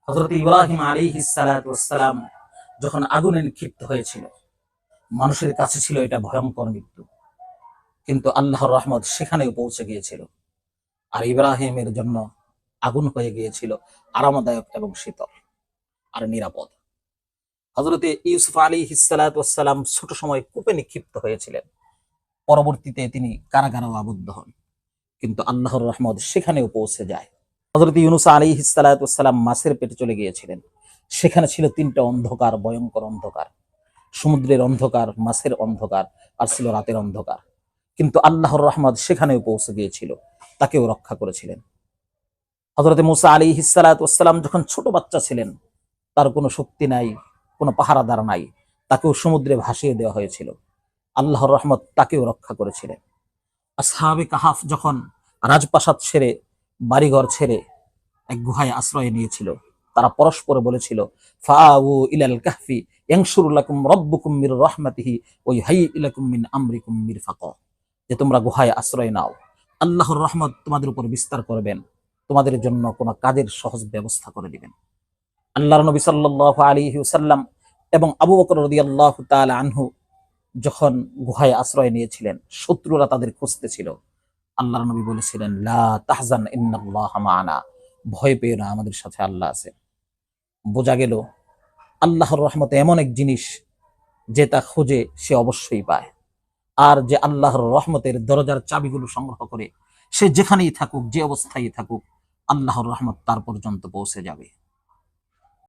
হযরত ইব্রাহিম আলাইহিস সালাতু ওয়াস সালাম যখন আগুনে নিক্ষিপ্ত হয়েছিল, মানুষের কাছে ছিল এটা ভয়ঙ্কর মৃত্যু, কিন্তু আল্লাহর রহমত সেখানেও পৌঁছে গিয়েছিল। আর ইব্রাহিমের জন্য আগুন হয়ে গিয়েছিল আরামদায়ক এবং শীতল আর নিরাপদ। হযরতে ইউসুফ আলাইহিস সালাতু ওয়াস সালাম ছোট সময় কূপে নিক্ষিপ্ত হয়েছিলেন, পরবর্তীতে তিনি কারাগারেও আবদ্ধ হন, কিন্তু আল্লাহর রহমত সেখানেও পৌঁছে যায়। হযরত ইউনূস আলাইহিস সালাতু ওয়াস সালাম মাছের পেটে চলে গিয়েছিলেন, সেখানে ছিল তিনটা অন্ধকার, ভয়ঙ্কর অন্ধকার, সমুদ্রের অন্ধকার, মাছের অন্ধকার, আর ছিল রাতের অন্ধকার, কিন্তু আল্লাহর রহমত সেখানেও পৌঁছে গিয়েছিল, তাকেও রক্ষা করেছিলেন। হযরত মূসা আলাইহিস সালাতু ওয়াস সালাম যখন ছোট বাচ্চা ছিলেন, তার কোনো শক্তি নাই, কোনো পাহারাদার নাই, তাকেও সমুদ্রে ভাসিয়ে দেওয়া হয়েছিল, আল্লাহর রহমত তাকেও রক্ষা করেছিলেন। আসহাবে কাহাফ যখন রাজপ্রাসাদ ছেড়ে, বাড়িঘর ছেড়ে এক গুহায় আশ্রয় নিয়েছিল, তারা পরস্পর বলেছিল, ফাআউ ইলাল কাহফি ইয়ানশুর লাকুম রাব্বুকুম মির রাহমাতিহি ওয়া ইউহাইয়্যি লাকুম মিন আমরিকুম মিরফাকা, যে তোমরা গুহায় আশ্রয় নাও, আল্লাহর রহমত তোমাদের উপর বিস্তার করবেন, তোমাদের জন্য কোনো কাজের সহজ ব্যবস্থা করে দিবেন। আল্লাহর নবী সাল্লাল্লাহু আলাইহি ওয়াসাল্লাম এবং আবু বকর রাদিয়াল্লাহু তাআলা আনহু যখন গুহায় আশ্রয় নিয়েছিলেন, শত্রুরা তাদের খুঁজতেছিল, আল্লাহর নবী বলেছিলেন, লা তাহজান ইন্নাল্লাহা মা'ানা, ভয় পেও না, আমাদের সাথে আল্লাহ আছে। বোঝা গেল আল্লাহর রহমত এমন এক জিনিস যে তা খুঁজে সে অবশ্যই পায়, আর যে আল্লাহর রহমতের দরজার চাবিগুলো সংগ্রহ করে, সে যেখানেই থাকুক, যে অবস্থায় থাকুক, আল্লাহর রহমত তার পর্যন্ত পৌঁছে যাবে।